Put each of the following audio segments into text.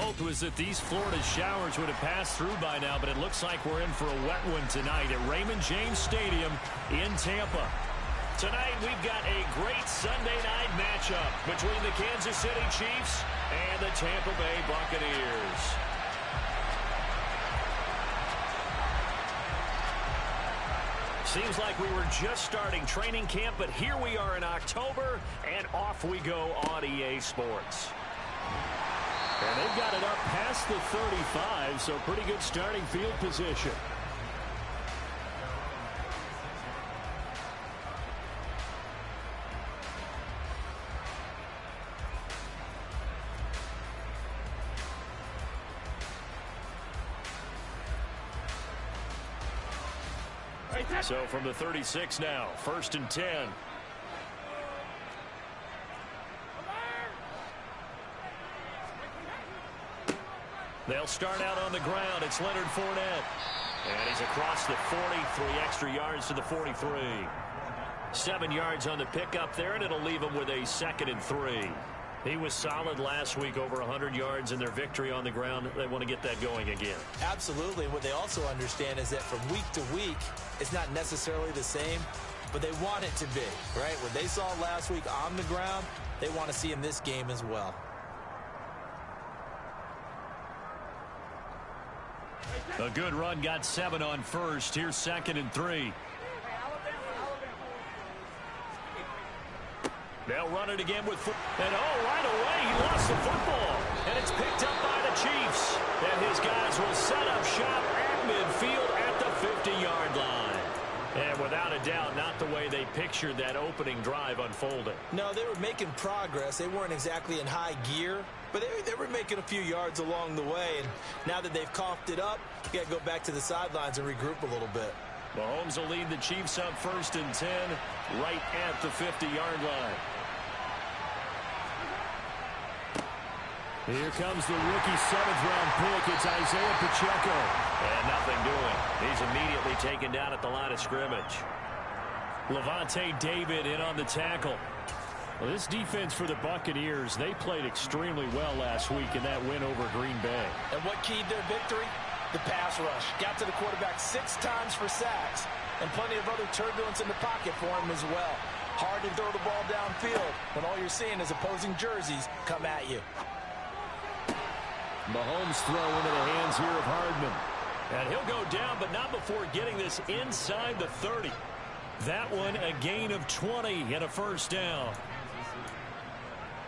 hope was that these Florida showers would have passed through by now, but it looks like we're in for a wet one tonight at Raymond James Stadium in Tampa. Tonight, we've got a great Sunday night matchup between the Kansas City Chiefs and the Tampa Bay Buccaneers. Seems like we were just starting training camp, but here we are in October, and off we go on EA Sports. And they've got it up past the 35, so pretty good starting field position. So from the 36 now, 1st and 10. They'll start out on the ground. It's Leonard Fournette. And he's across the 40, 3 extra yards to the 43. 7 yards on the pickup there, and it'll leave him with a 2nd and 3. He was solid last week, over 100 yards in their victory on the ground. They want to get that going again. Absolutely. What they also understand is that from week to week, it's not necessarily the same, but they want it to be, right? What they saw last week on the ground, they want to see in this game as well. A good run, got 7 on first. Here's 2nd and 3. They'll run it again with and right away he lost the football, and it's picked up by the Chiefs, and his guys will set up shop at midfield at the 50-yard line. And without a doubt, not the way they pictured that opening drive unfolding. No, they were making progress. They weren't exactly in high gear, but they were making a few yards along the way, and now that they've coughed it up, you got to go back to the sidelines and regroup a little bit. Mahomes will lead the Chiefs up 1st and 10 right at the 50-yard line. Here comes the rookie 7th-round pick. It's Isaiah Pacheco. And nothing doing. He's immediately taken down at the line of scrimmage. Levante David in on the tackle. Well, this defense for the Buccaneers, they played extremely well last week in that win over Green Bay. And what keyed their victory? The pass rush. Got to the quarterback 6 times for sacks, and plenty of other turbulence in the pocket for him as well. Hard to throw the ball downfield when all you're seeing is opposing jerseys come at you. Mahomes throw into the hands here of Hardman. And he'll go down, but not before getting this inside the 30. That one a gain of 20 and a 1st down.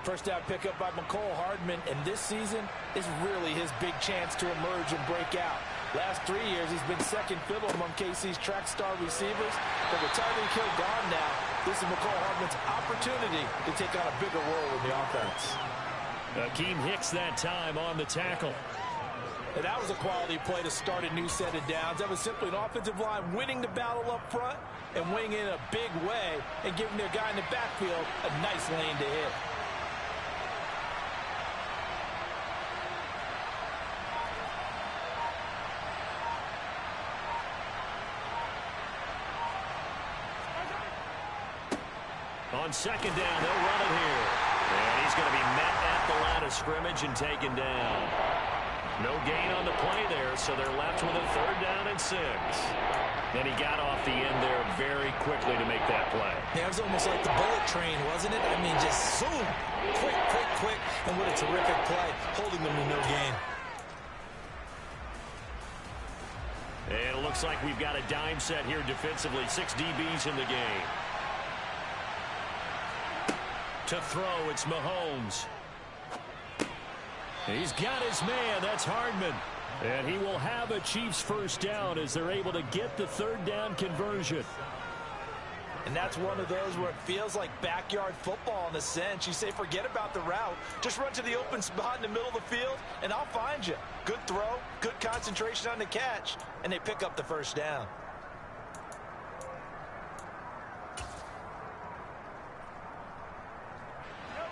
First down pickup by McCole Hardman, and this season is really his big chance to emerge and break out. Last 3 years, he's been second fiddle among KC's track star receivers. But with Tyreek Hill gone now, this is McCole Hardman's opportunity to take on a bigger role in the offense. Akeem Hicks that time on the tackle. And that was a quality play to start a new set of downs. That was simply an offensive line winning the battle up front and winning in a big way and giving their guy in the backfield a nice lane to hit. On 2nd down, they'll run it here. And he's going to be met at the line of scrimmage and taken down. No gain on the play there, so they're left with a 3rd down and 6. And he got off the end there very quickly to make that play. Yeah, it was almost like the bullet train, wasn't it? I mean, just zoom, quick, quick, quick, and what a terrific play, holding them to no gain. And it looks like we've got a dime set here defensively. 6 DBs in the game. To throw, it's Mahomes. He's got his man. That's Hardman. And he will have a Chiefs 1st down as they're able to get the 3rd down conversion. And that's one of those where it feels like backyard football in a sense. You say, forget about the route. Just run to the open spot in the middle of the field, and I'll find you. Good throw, good concentration on the catch, and they pick up the 1st down.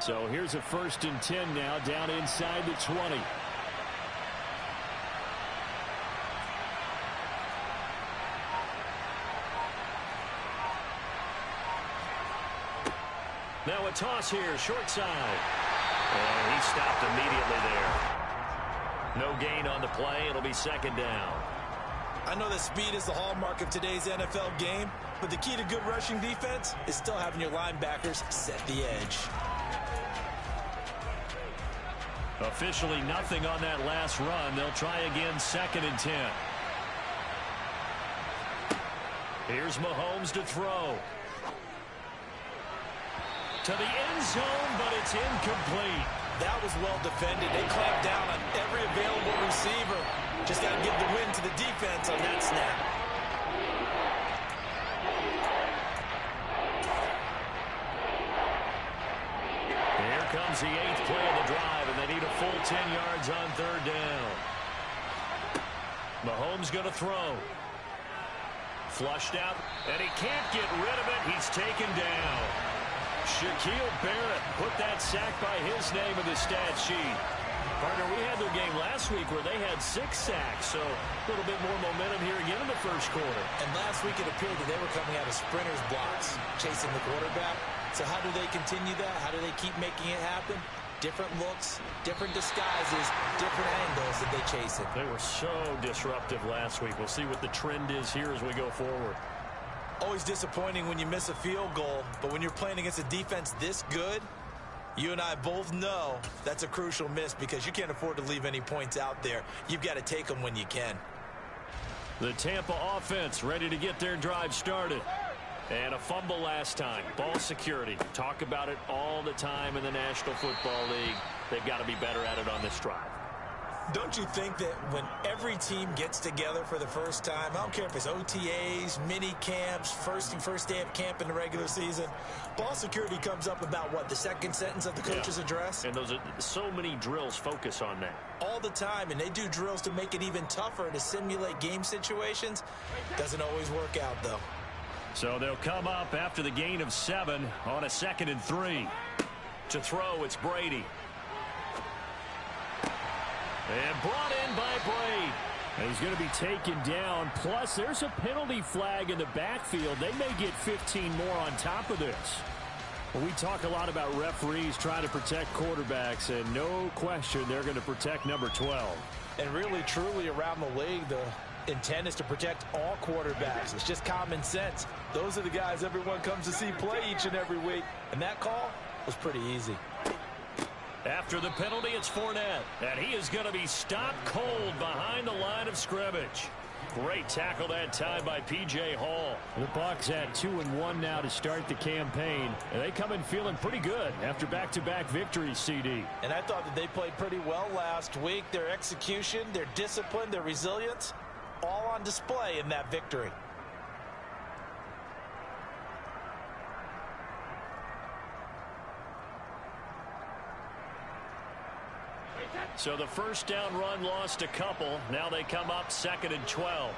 So here's a 1st and 10 now, down inside the 20. Now a toss here, short side. And he stopped immediately there. No gain on the play. It'll be second down. I know that speed is the hallmark of today's NFL game, but the key to good rushing defense is still having your linebackers set the edge. Officially nothing on that last run. They'll try again, 2nd and 10. Here's Mahomes to throw. To the end zone, but it's incomplete. That was well defended. They clamped down on every available receiver. Just got to give the win to the defense on that snap. Here comes the 8th play of the drive, and they need a full 10 yards on 3rd down. Mahomes going to throw. Flushed out, and he can't get rid of it. He's taken down. Shaquille Barrett put that sack by his name in the stat sheet. Partner, we had their game last week where they had 6 sacks, so a little bit more momentum here again in the first quarter. And last week it appeared that they were coming out of sprinters blocks, chasing the quarterback. So how do they continue that? How do they keep making it happen? Different looks, different disguises, different angles that they chase it. They were so disruptive last week. We'll see what the trend is here as we go forward. Always disappointing when you miss a field goal, but when you're playing against a defense this good, you and I both know that's a crucial miss because you can't afford to leave any points out there. You've got to take them when you can. The Tampa offense ready to get their drive started. And a fumble last time. Ball security. Talk about it all the time in the National Football League. They've got to be better at it on this drive. Don't you think that when every team gets together for the first time, I don't care if it's OTAs, mini camps, first day of camp in the regular season, ball security comes up about what, the second sentence of the coach's address? And those are so many drills focus on that. All the time, and they do drills to make it even tougher to simulate game situations. Doesn't always work out, though. So they'll come up after the gain of 7 on a 2nd and 3. To throw, it's Brady. And brought in by Brady. And he's going to be taken down. Plus, there's a penalty flag in the backfield. They may get 15 more on top of this. Well, we talk a lot about referees trying to protect quarterbacks, and no question they're going to protect number 12. And really, truly, around the league, the intent is to protect all quarterbacks. It's just common sense. Those are the guys everyone comes to see play each and every week. And that call was pretty easy. After the penalty, it's Fournette. And he is going to be stopped cold behind the line of scrimmage. Great tackle that time by P.J. Hall. The Bucs at 2-1 now to start the campaign. And they come in feeling pretty good after back-to-back victories, CD. And I thought that they played pretty well last week. Their execution, their discipline, their resilience, all on display in that victory. So the first down run lost a couple. Now they come up 2nd and 12.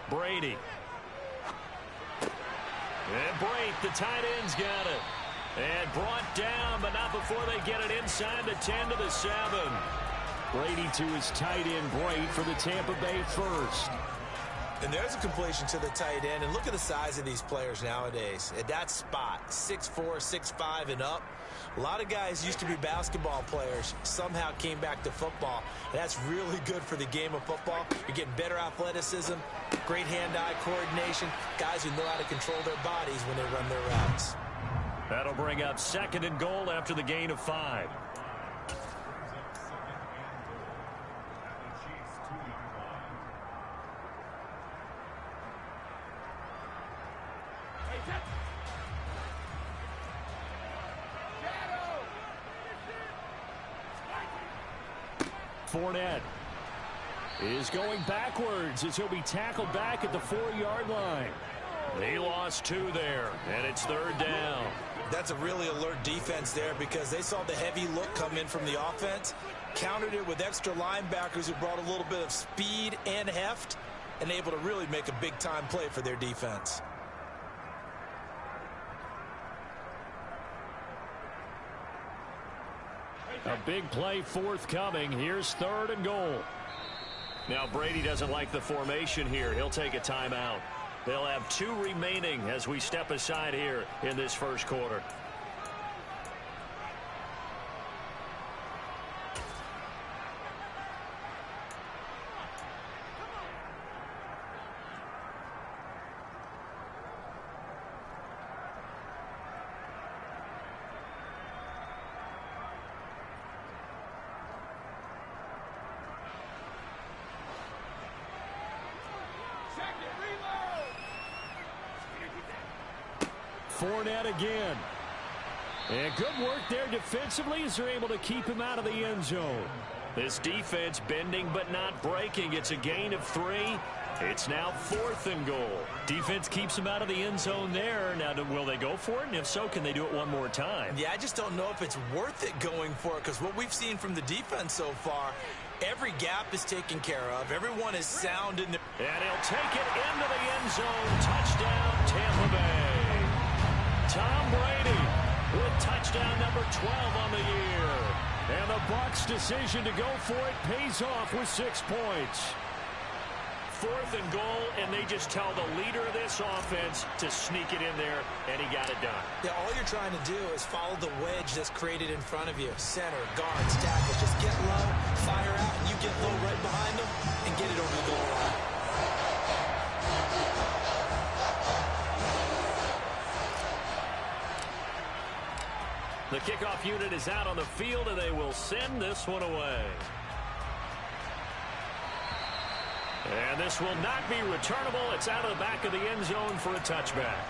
Brady. And Brate, the tight end's got it. And brought down, but not before they get it inside the 10 to the 7. Brady to his tight end, Brate, for the Tampa Bay first. And there's a completion to the tight end. And look at the size of these players nowadays. At that spot, 6'4", 6'5", and up. A lot of guys used to be basketball players, somehow came back to football. And that's really good for the game of football. You're getting better athleticism, great hand-eye coordination, guys who know how to control their bodies when they run their routes. That'll bring up 2nd and goal after the gain of 5. Fournette is going backwards as he'll be tackled back at the 4-yard line. He lost 2 there, and it's 3rd down. That's a really alert defense there because they saw the heavy look come in from the offense, countered it with extra linebackers who brought a little bit of speed and heft, and able to really make a big-time play for their defense. A big play forthcoming. Here's 3rd and goal. Now Brady doesn't like the formation here. He'll take a timeout. They'll have 2 remaining as we step aside here in this first quarter. Fournette again. And good work there defensively as they're able to keep him out of the end zone. This defense bending but not breaking. It's a gain of 3. It's now 4th and goal. Defense keeps him out of the end zone there. Now, will they go for it? And if so, can they do it one more time? Yeah, I just don't know if it's worth it going for it, because what we've seen from the defense so far, every gap is taken care of. Everyone is sound in the... And he'll take it into the end zone. Touchdown, Tampa Bay. Tom Brady with touchdown number 12 on the year. And the Bucs' decision to go for it pays off with 6 points. 4th and goal, and they just tell the leader of this offense to sneak it in there, and he got it done. Yeah, all you're trying to do is follow the wedge that's created in front of you. Center, guards, tackles, just get low, fire out, and you get low right behind them and get it over the goal line. The kickoff unit is out on the field, and they will send this one away. And this will not be returnable. It's out of the back of the end zone for a touchback.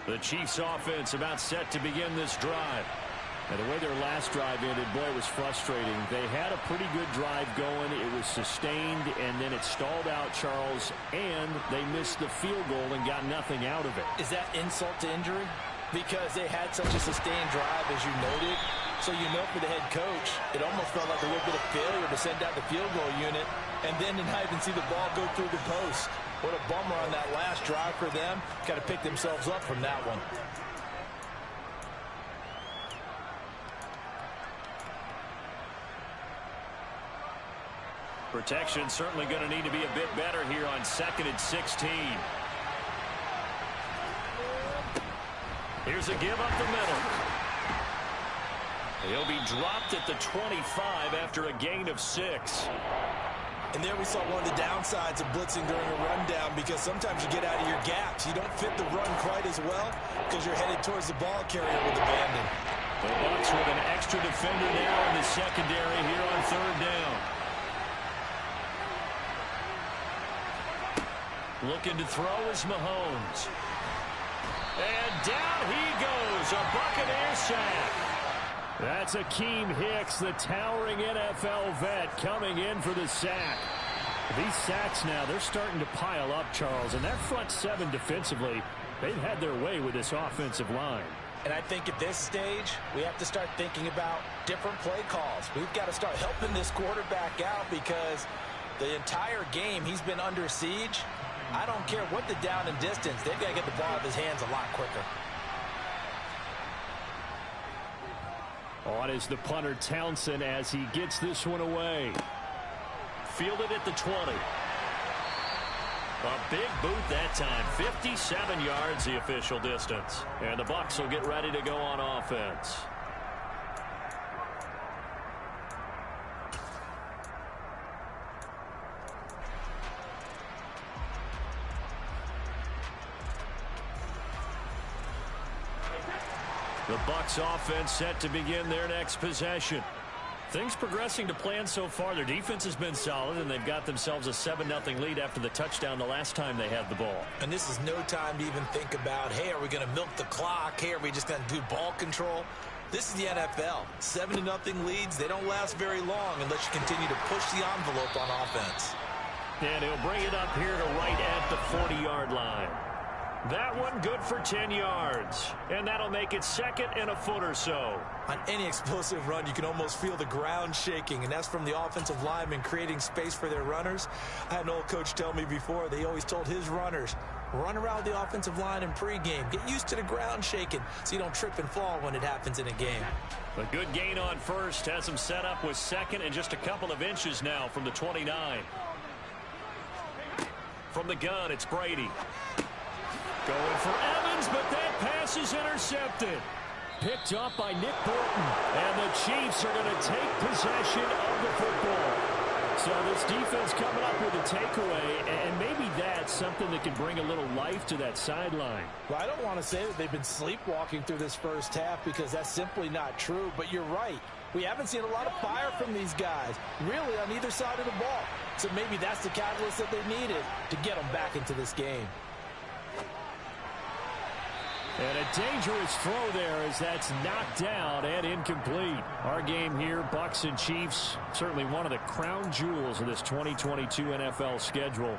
The Chiefs offense about set to begin this drive. And the way their last drive ended, boy, it was frustrating. They had a pretty good drive going. It was sustained, and then it stalled out, Charles, and they missed the field goal and got nothing out of it. Is that insult to injury? Because they had such a sustained drive, as you noted. So you know for the head coach, it almost felt like a little bit of failure to send out the field goal unit and then to not even see the ball go through the post. What a bummer on that last drive for them. Got to pick themselves up from that one. Protection certainly going to need to be a bit better here on 2nd and 16. Here's a give up the middle. He'll be dropped at the 25 after a gain of 6. And there we saw one of the downsides of blitzing during a rundown, because sometimes you get out of your gaps. You don't fit the run quite as well because you're headed towards the ball carrier with abandon. The Bucs with an extra defender there in the secondary here on 3rd down. Looking to throw is Mahomes. And down he goes, a Buccaneers sack. That's Akeem Hicks, the towering NFL vet, coming in for the sack. These sacks now, they're starting to pile up, Charles, and that front 7 defensively, they've had their way with this offensive line. And I think at this stage, we have to start thinking about different play calls. We've got to start helping this quarterback out, because the entire game he's been under siege. I don't care what the down and distance, they've got to get the ball out of his hands a lot quicker. On is the punter Townsend as he gets this one away. Fielded at the 20. A big boot that time. 57 yards the official distance. And the Bucs will get ready to go on offense. The Bucs offense set to begin their next possession. Things progressing to plan so far. Their defense has been solid, and they've got themselves a 7-0 lead after the touchdown the last time they had the ball. And this is no time to even think about, hey, are we going to milk the clock? Hey, are we just going to do ball control? This is the NFL. 7-0 leads, they don't last very long unless you continue to push the envelope on offense. And he'll bring it up here to right at the 40-yard line. That one good for 10 yards. And that'll make it 2nd and a foot or so. On any explosive run, you can almost feel the ground shaking, and that's from the offensive linemen creating space for their runners. I had an old coach tell me before, they always told his runners, run around the offensive line in pregame. Get used to the ground shaking so you don't trip and fall when it happens in a game. A good gain on first. Has him set up with 2nd and just a couple of inches now from the 29. From the gun, it's Brady. Going for Evans, but that pass is intercepted. Picked up by Nick Bolton. And the Chiefs are going to take possession of the football. So this defense coming up with a takeaway, and maybe that's something that can bring a little life to that sideline. Well, I don't want to say that they've been sleepwalking through this first half because that's simply not true, but you're right. We haven't seen a lot of fire from these guys, really on either side of the ball. So maybe that's the catalyst that they needed to get them back into this game. And a dangerous throw there as that's knocked down and incomplete. Our game here, Bucs and Chiefs, certainly one of the crown jewels of this 2022 NFL schedule.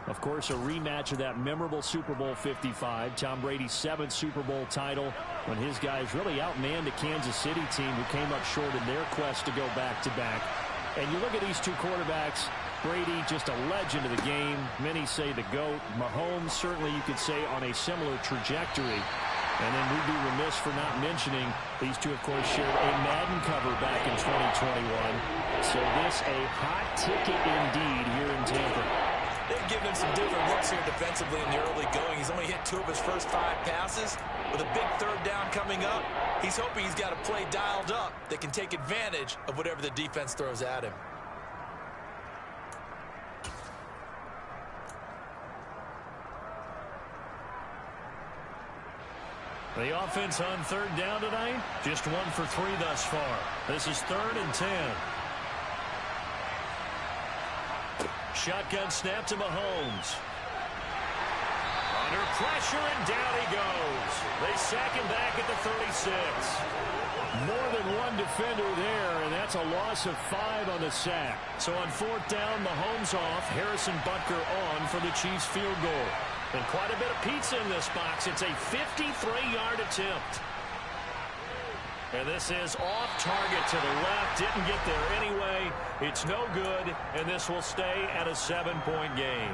Of course, a rematch of that memorable Super Bowl 55, Tom Brady's 7th Super Bowl title, when his guys really outmanned the Kansas City team who came up short in their quest to go back-to-back. And you look at these two quarterbacks, Brady, just a legend of the game. Many say the GOAT. Mahomes, certainly you could say on a similar trajectory. And then we'd be remiss for not mentioning these two, of course, shared a Madden cover back in 2021. So this a hot ticket indeed here in Tampa. They've given him some different looks here defensively in the early going. He's only hit 2 of his first 5 passes. With a big 3rd down coming up, he's hoping he's got a play dialed up that can take advantage of whatever the defense throws at him. The offense on 3rd down tonight, just 1 for 3 thus far. This is 3rd and 10. Shotgun snap to Mahomes. Under pressure, and down he goes. They sack him back at the 36. More than one defender there, and that's a loss of 5 on the sack. So on 4th down, Mahomes off, Harrison Butker on for the Chiefs field goal. And quite a bit of pizza in this box. It's a 53-yard attempt. And this is off target to the left. Didn't get there anyway. It's no good, and this will stay at a 7-point game.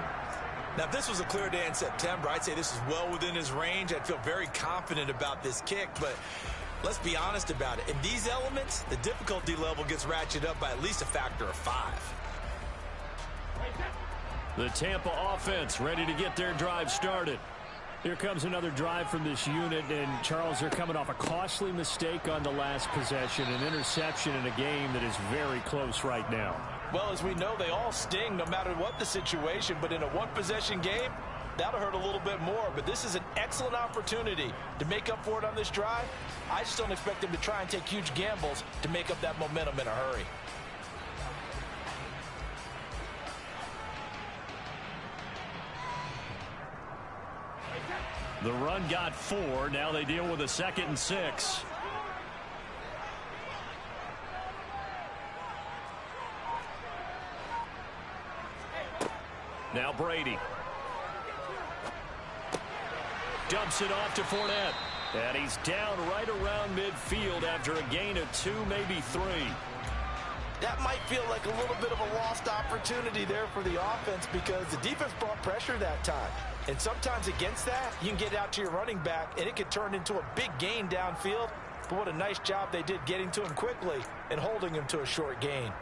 Now, if this was a clear day in September, I'd say this is well within his range. I'd feel very confident about this kick, but let's be honest about it. In these elements, the difficulty level gets ratcheted up by at least a factor of 5. The Tampa offense ready to get their drive started. Here comes another drive from this unit, and Charles, they're coming off a costly mistake on the last possession, an interception in a game that is very close right now. Well, as we know, they all sting no matter what the situation, but in a one-possession game, that'll hurt a little bit more. But this is an excellent opportunity to make up for it on this drive. I just don't expect them to try and take huge gambles to make up that momentum in a hurry. The run got 4. Now they deal with a 2nd and 6. Now Brady. Dumps it off to Fournette. And he's down right around midfield after a gain of 2, maybe 3. That might feel like a little bit of a lost opportunity there for the offense because the defense brought pressure that time. And sometimes against that, you can get out to your running back, and it could turn into a big gain downfield. But what a nice job they did getting to him quickly and holding him to a short gain.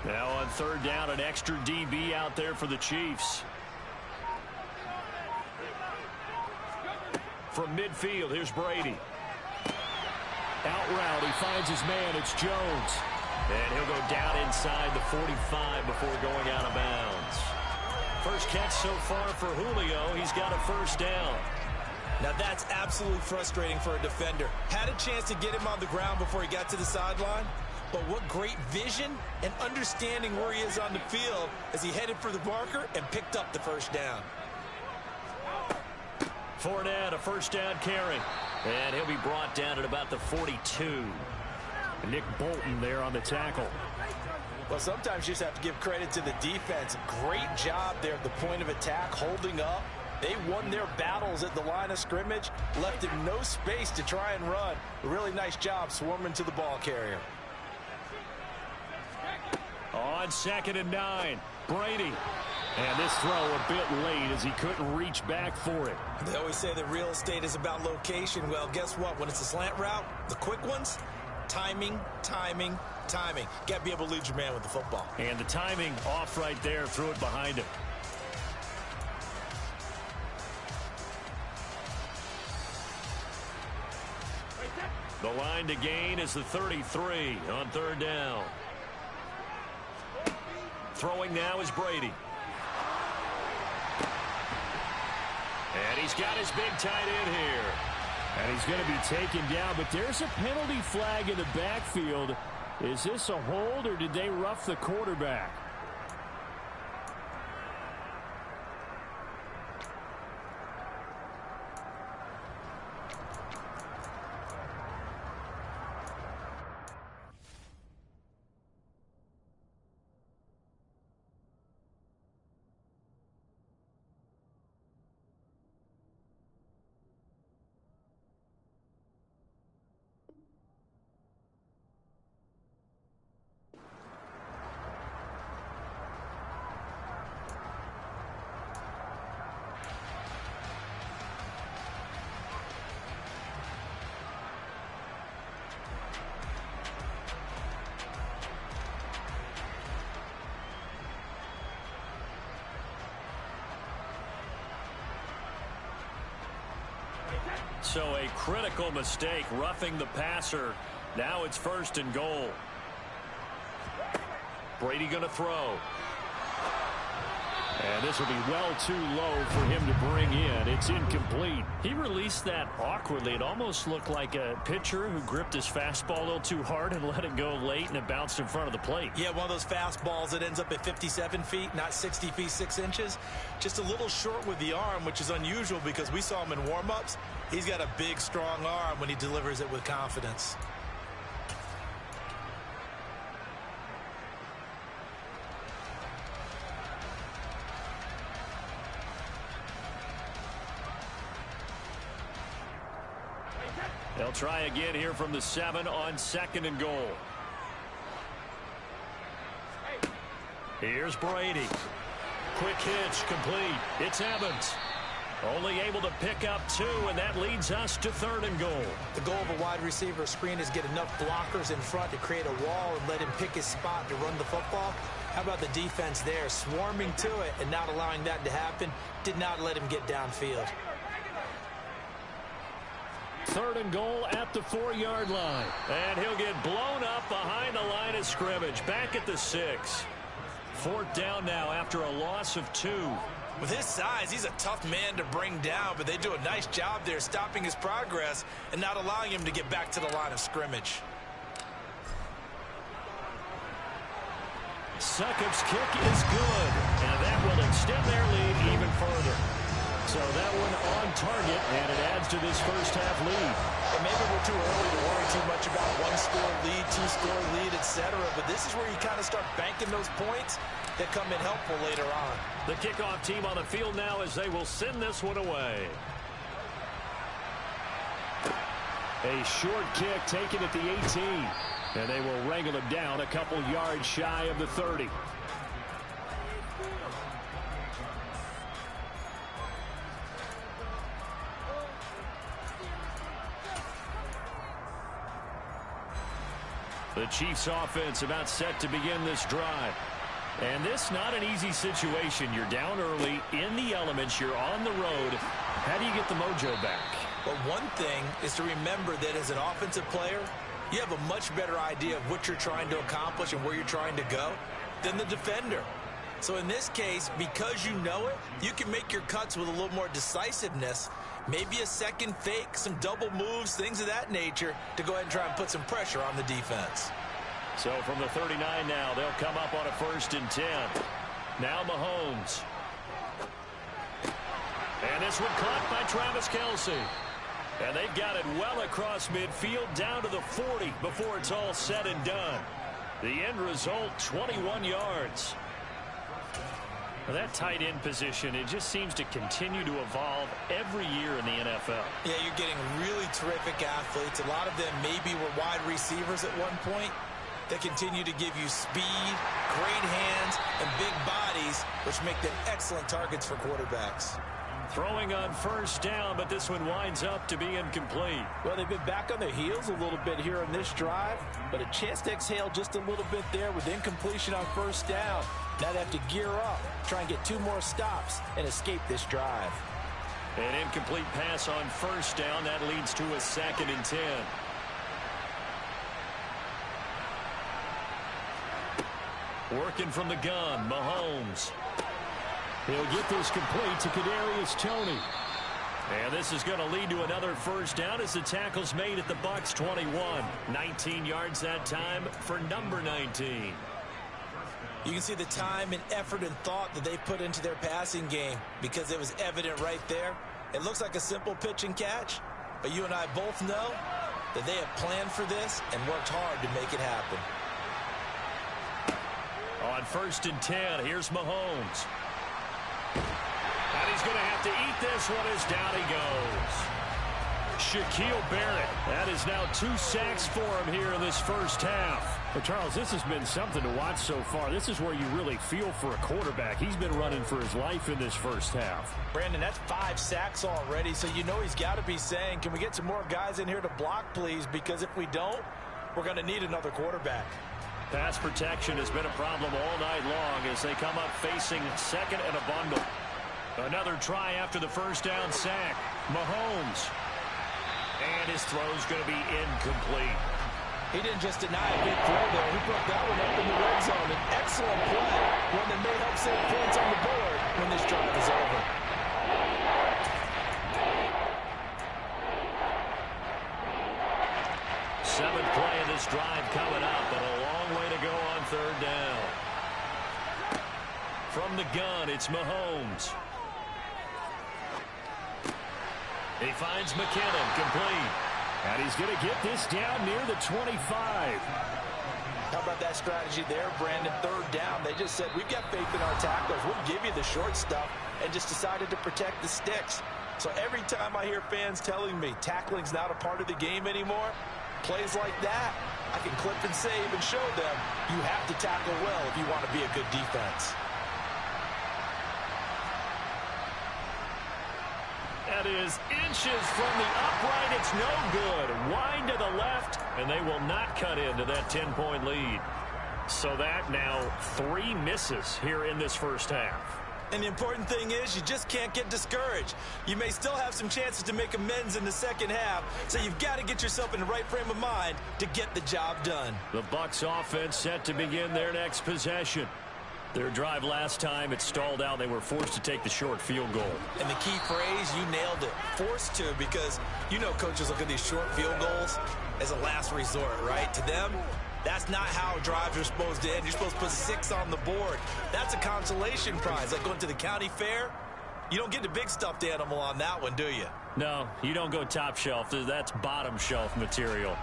Now on 3rd down, an extra DB out there for the Chiefs. From midfield, here's Brady. Out route, he finds his man. It's Jones. And he'll go down inside the 45 before going out of bounds. First catch so far for Julio. He's got a 1st down. Now that's absolutely frustrating for a defender. Had a chance to get him on the ground before he got to the sideline. But what great vision and understanding where he is on the field as he headed for the marker and picked up the 1st down. Fournette, a 1st down carry. And he'll be brought down at about the 42. Nick Bolton there on the tackle. Well, sometimes you just have to give credit to the defense. Great job there at the point of attack, holding up. They won their battles at the line of scrimmage, left him no space to try and run. A really nice job swarming to the ball carrier. On 2nd and 9, Brady. And this throw a bit late as he couldn't reach back for it. They always say that real estate is about location. Well, guess what? When it's a slant route, the quick ones, timing, timing, timing. Got to be able to lead your man with the football. And the timing off right there, threw it behind him. The line to gain is the 33 on 3rd down. Throwing now is Brady. And he's got his big tight end here. And he's going to be taken down, but there's a penalty flag in the backfield. Is this a hold, or did they rough the quarterback? So a critical mistake, roughing the passer. Now it's 1st and goal. Brady going to throw. And this will be well too low for him to bring in. It's incomplete. He released that awkwardly. It almost looked like a pitcher who gripped his fastball a little too hard and let it go late, and it bounced in front of the plate. Yeah, one of those fastballs that ends up at 57 feet, not 60 feet, 6 inches. Just a little short with the arm, which is unusual because we saw him in warm-ups. He's got a big, strong arm when he delivers it with confidence. They'll try again here from the 7 on 2nd and goal. Here's Brady. Quick hitch, complete. It's Evans. Only able to pick up 2, and that leads us to 3rd and goal. The goal of a wide receiver screen is get enough blockers in front to create a wall and let him pick his spot to run the football. How about the defense there, swarming to it and not allowing that to happen? Did not let him get downfield. 3rd and goal at the 4-yard line. And he'll get blown up behind the line of scrimmage. Back at the 6. 4th down now after a loss of 2. With his size, he's a tough man to bring down, but they do a nice job there stopping his progress and not allowing him to get back to the line of scrimmage. Succop's kick is good, and that will extend their lead even further. So that one on target, and it adds to this first half lead. And maybe we're too early to worry too much about 1-score lead, 2-score lead, etc. But this is where you kind of start banking those points that come in helpful later on. The kickoff team on the field now as they will send this one away. A short kick taken at the 18. And they will wrangle him down a couple yards shy of the 30. The Chiefs offense about set to begin this drive. And this not an easy situation. You're down early in the elements. You're on the road. How do you get the mojo back? Well, one thing is to remember that as an offensive player, you have a much better idea of what you're trying to accomplish and where you're trying to go than the defender. So in this case, because you know it, you can make your cuts with a little more decisiveness. Maybe a second fake, some double moves, things of that nature to go ahead and try and put some pressure on the defense. So from the 39 now, they'll come up on a 1st and 10. Now Mahomes. And this one caught by Travis Kelce. And they've got it well across midfield down to the 40 before it's all said and done. The end result, 21 yards. Well, that tight end position, it just seems to continue to evolve every year in the NFL. Yeah, you're getting really terrific athletes. A lot of them maybe were wide receivers at one point. They continue to give you speed, great hands, and big bodies, which make them excellent targets for quarterbacks. Throwing on first down, but this one winds up to be incomplete. Well, they've been back on their heels a little bit here on this drive, but a chance to exhale just a little bit there with incompletion on first down. Now they have to gear up, try and get 2 more stops, and escape this drive. An incomplete pass on first down. That leads to a 2nd and 10. Working from the gun, Mahomes. He'll get this complete to Kadarius Toney. And this is going to lead to another first down as the tackle's made at the Bucs 21. 19 yards that time for number 19. You can see the time and effort and thought that they put into their passing game because it was evident right there. It looks like a simple pitch and catch, but you and I both know that they have planned for this and worked hard to make it happen. On 1st and 10, here's Mahomes. And he's going to have to eat this one as down he goes. Shaquille Barrett. That is now 2 sacks for him here in this first half. Well, Charles, this has been something to watch so far. This is where you really feel for a quarterback. He's been running for his life in this first half. Brandon, that's 5 sacks already, so you know he's got to be saying, can we get some more guys in here to block, please? Because if we don't, we're going to need another quarterback. Pass protection has been a problem all night long as they come up facing 2nd and a bundle. Another try after the first down sack. Mahomes. And his throw's going to be incomplete. He didn't just deny a big throw there. He broke that one up in the red zone. An excellent play, one that may help save points on the board when this drive is over. Seventh play of this drive coming up, but a long way to go on 3rd down. From the gun, it's Mahomes. He finds McKinnon, complete. And he's going to get this down near the 25. How about that strategy there, Brandon? 3rd down. They just said, we've got faith in our tacklers. We'll give you the short stuff, and just decided to protect the sticks. So every time I hear fans telling me tackling's not a part of the game anymore, plays like that, I can clip and save and show them you have to tackle well if you want to be a good defense. That is inches from the upright. It's no good. Wind to the left, and they will not cut into that 10-point lead. So that now 3 misses here in this first half. And the important thing is you just can't get discouraged. You may still have some chances to make amends in the second half, so you've got to get yourself in the right frame of mind to get the job done. The Bucs offense set to begin their next possession. Their drive last time, it stalled out. They were forced to take the short field goal. And the key phrase, you nailed it. Forced to, because you know coaches look at these short field goals as a last resort, right? To them, that's not how drives are supposed to end. You're supposed to put 6 on the board. That's a consolation prize. Like going to the county fair, you don't get the big stuffed animal on that one, do you? No, you don't go top shelf. That's bottom shelf material.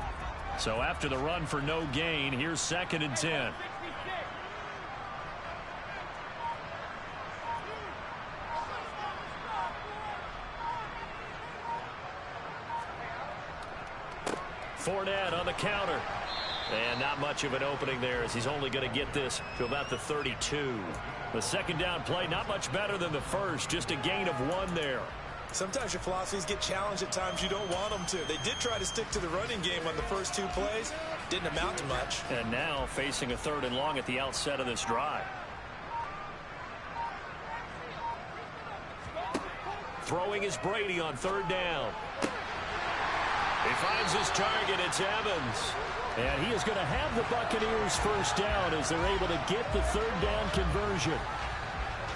So after the run for no gain, here's 2nd and 10. Fournette on the counter. And not much of an opening there as he's only going to get this to about the 32. The second down play, not much better than the first, just a gain of 1 there. Sometimes your philosophies get challenged at times you don't want them to. They did try to stick to the running game on the first 2 plays. Didn't amount to much. And now facing a 3rd and long at the outset of this drive. Throwing is Brady on 3rd down. He finds his target. It's Evans. And he is going to have the Buccaneers first down as they're able to get the 3rd down conversion.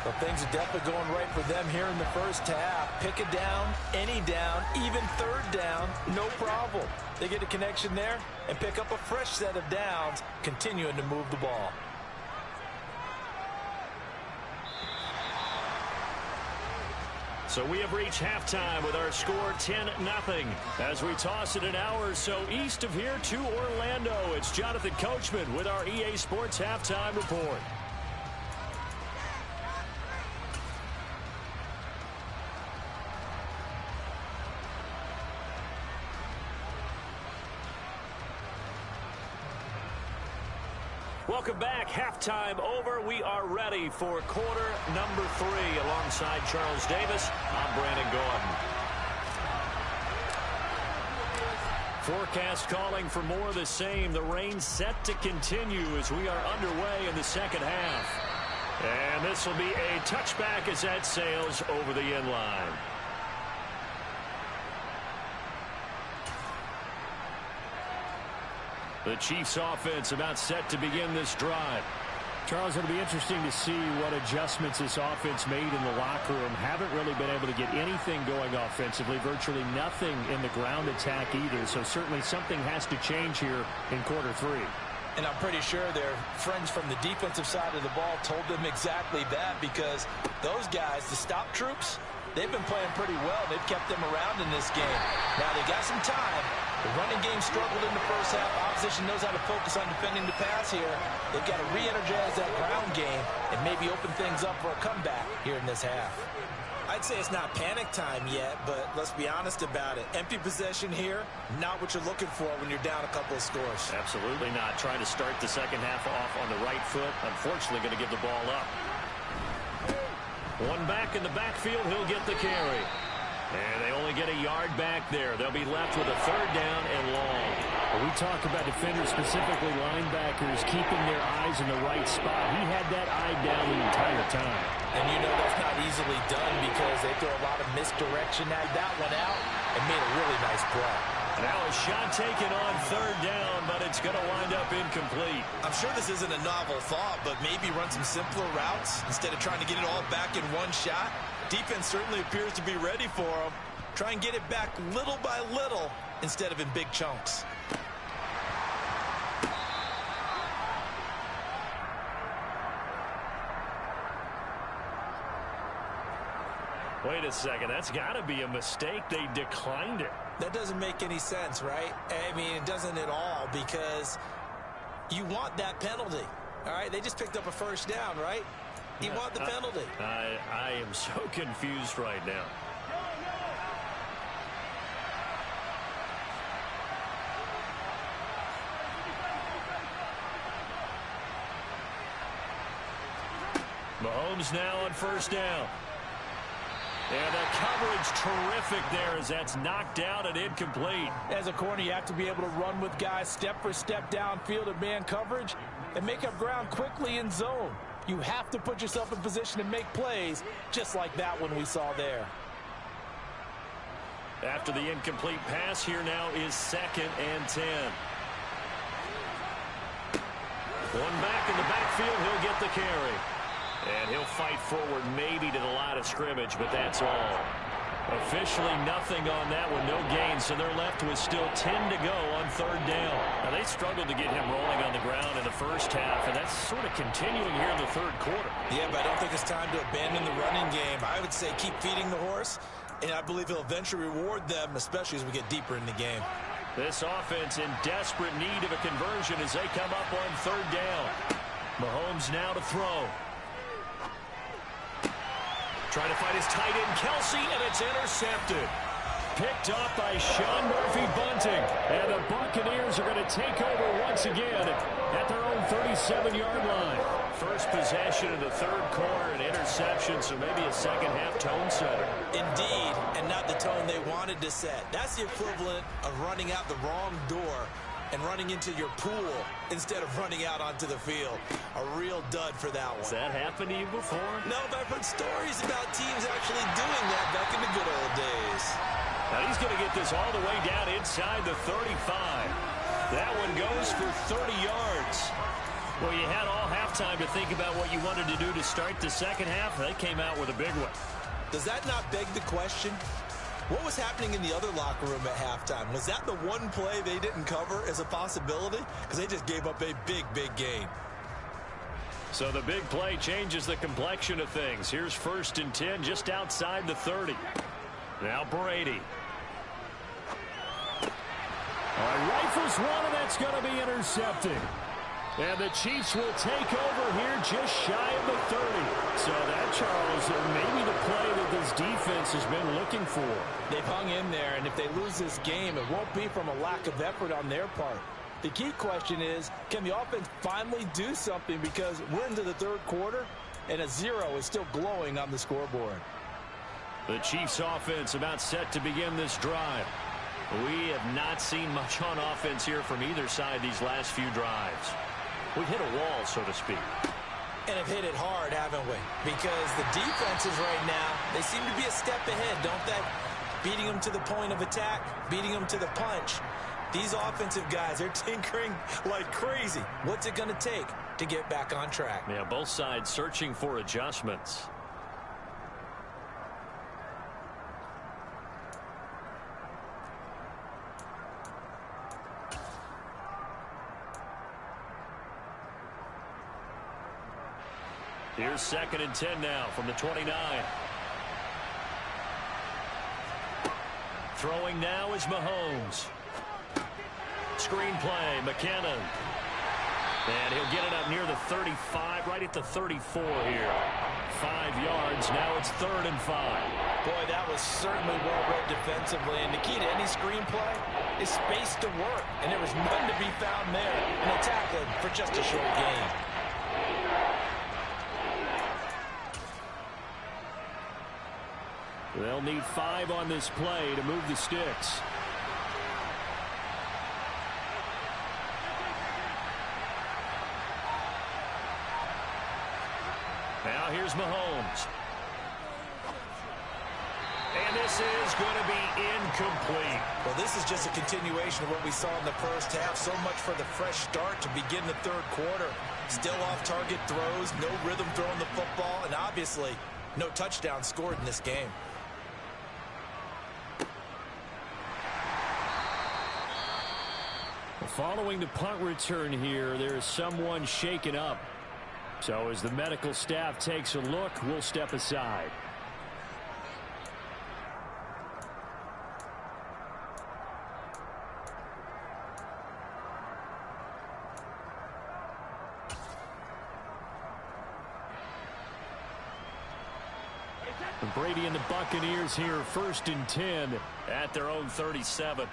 Well, things are definitely going right for them here in the first half. Pick a down, any down, even 3rd down, no problem. They get a connection there and pick up a fresh set of downs, continuing to move the ball. So we have reached halftime with our score 10-0. As we toss it an hour or so east of here to Orlando, it's Jonathan Coachman with our EA Sports Halftime Report. Welcome back. Halftime over. We are ready for quarter number 3. Alongside Charles Davis, I'm Brandon Gordon. Forecast calling for more of the same. The rain set to continue as we are underway in the second half. And this will be a touchback as that sails over the end line. The Chiefs offense about set to begin this drive. Charles, it'll be interesting to see what adjustments this offense made in the locker room. Haven't really been able to get anything going offensively. Virtually nothing in the ground attack either. So certainly something has to change here in quarter 3. And I'm pretty sure their friends from the defensive side of the ball told them exactly that, because those guys, the stop troops, they've been playing pretty well. They've kept them around in this game. Now they got some time. The running game struggled in the first half. Opposition knows how to focus on defending the pass here. They've got to re-energize that ground game and maybe open things up for a comeback here in this half. I'd say it's not panic time yet, but let's be honest about it. Empty possession here, not what you're looking for when you're down a couple of scores. Absolutely not. Trying to start the second half off on the right foot. Unfortunately, going to give the ball up. One back in the backfield. He'll get the carry. And they only get a yard back there. They'll be left with a third down and long. When we talk about defenders, specifically linebackers, keeping their eyes in the right spot. He had that eye down the entire time. And you know that's not easily done because they throw a lot of misdirection. Now that one out and made a really nice play. Now a shot taken on third down, but it's going to wind up incomplete. I'm sure this isn't a novel thought, but maybe run some simpler routes instead of trying to get it all back in one shot. Defense certainly appears to be ready for them. Try and get it back little by little instead of in big chunks. Wait a second. That's got to be a mistake. They declined it. That doesn't make any sense, right? I mean, it doesn't at all, because you want that penalty. All right, they just picked up a first down, right? You want the penalty. I am so confused right now. Mahomes now on first down. And the coverage terrific there as that's knocked out and incomplete. As a corner, you have to be able to run with guys step for step downfield at man coverage and make up ground quickly in zone. You have to put yourself in position to make plays just like that one we saw there. After the incomplete pass, here now is 2nd and 10. One back in the backfield, he'll get the carry. And he'll fight forward maybe to the line of scrimmage, but that's all. Officially nothing on that one, no gain, so they're left with still 10 to go on third down. Now, they struggled to get him rolling on the ground in the first half, and that's sort of continuing here in the third quarter. Yeah, but I don't think it's time to abandon the running game. I would say keep feeding the horse, and I believe he'll eventually reward them, especially as we get deeper in the game. This offense in desperate need of a conversion as they come up on third down. Mahomes now to throw. Trying to find his tight end, Kelsey, and it's intercepted. Picked up by Sean Murphy-Bunting. And the Buccaneers are going to take over once again at their own 37-yard line. First possession of the third quarter, an interception, so maybe a second-half tone setter. Indeed, and not the tone they wanted to set. That's the equivalent of running out the wrong door and running into your pool instead of running out onto the field. A real dud for that one. Has that happened to you before? No, but I've heard stories about teams actually doing that back in the good old days. Now he's going to get this all the way down inside the 35. That one goes for 30 yards. Well, you had all halftime to think about what you wanted to do to start the second half. They came out with a big one. Does that not beg the question? What was happening in the other locker room at halftime? Was that the one play they didn't cover as a possibility? Because they just gave up a big, big gain. So the big play changes the complexion of things. Here's 1st and 10 just outside the 30. Now Brady. All right, rifles one, and that's going to be intercepted. And the Chiefs will take over here just shy of the 30. So that, Charles, may be the play that this defense has been looking for. They've hung in there, and if they lose this game, it won't be from a lack of effort on their part. The key question is, can the offense finally do something, because we're into the 3rd quarter, and a 0 is still glowing on the scoreboard. The Chiefs offense about set to begin this drive. We have not seen much on offense here from either side these last few drives. We've hit a wall, so to speak. And have hit it hard, haven't we? Because the defenses right now, they seem to be a step ahead, don't they? Beating them to the point of attack, beating them to the punch. These offensive guys, they're tinkering like crazy. What's it going to take to get back on track? Yeah, both sides searching for adjustments. Here's 2nd and 10 now from the 29. Throwing now is Mahomes. Screen play, McKinnon. And he'll get it up near the 35, right at the 34 here. 5 yards, now it's 3rd and 5. Boy, that was certainly well read defensively. And the key to any screenplay is space to work. And there was none to be found there. And a tackle for just a short gain. They'll need 5 on this play to move the sticks. Now here's Mahomes. And this is going to be incomplete. Well, this is just a continuation of what we saw in the first half. So much for the fresh start to begin the 3rd quarter. Still off-target throws, no rhythm throwing the football, and obviously no touchdown scored in this game. Following the punt return here, there is someone shaken up. So as the medical staff takes a look, we'll step aside. Brady and the Buccaneers here, 1st and 10 at their own 37.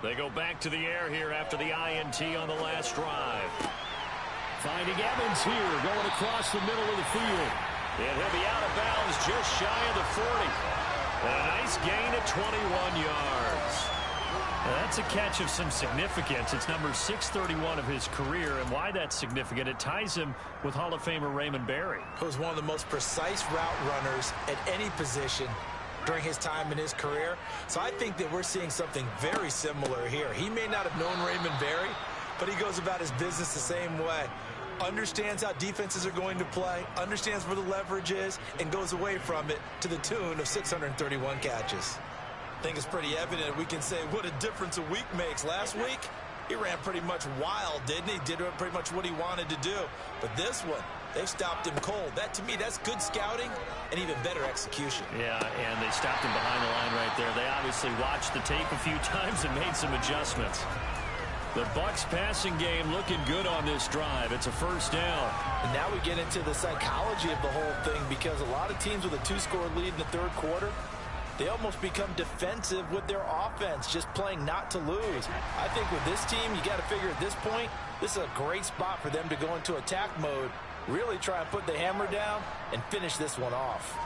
They go back to the air here after the INT on the last drive. Finding Evans here, going across the middle of the field. And he'll be out of bounds just shy of the 40. And a nice gain of 21 yards. Now that's a catch of some significance. It's number 631 of his career, and why that's significant, it ties him with Hall of Famer Raymond Berry. He was one of the most precise route runners at any position during his time in his career. So I think that we're seeing something very similar here. He may not have known Raymond Berry, but he goes about his business the same way. Understands how defenses are going to play, understands where the leverage is, and goes away from it to the tune of 631 catches. I think it's pretty evident we can say what a difference a week makes. Last week, he ran pretty much wild, didn't he? Did pretty much what he wanted to do. But this one, they stopped him cold. That, to me, that's good scouting and even better execution. Yeah, and they stopped him behind the line right there. They obviously watched the tape a few times and made some adjustments. The Bucs passing game looking good on this drive. It's a 1st down. And now we get into the psychology of the whole thing, because a lot of teams with a 2-score lead in the 3rd quarter, they almost become defensive with their offense, just playing not to lose. I think with this team, you got to figure at this point, this is a great spot for them to go into attack mode, really try and put the hammer down and finish this one off.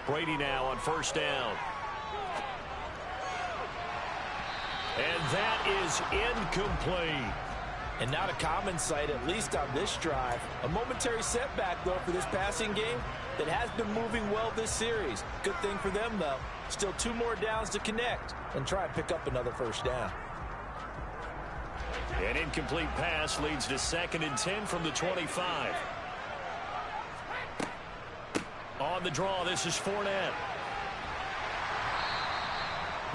Brady now on 1st down. And that is incomplete. And not a common sight, at least on this drive. A momentary setback, though, for this passing game that has been moving well this series. Good thing for them, though. Still 2 more downs to connect and try and pick up another 1st down. An incomplete pass leads to 2nd and 10 from the 25. On the draw, this is Fournette.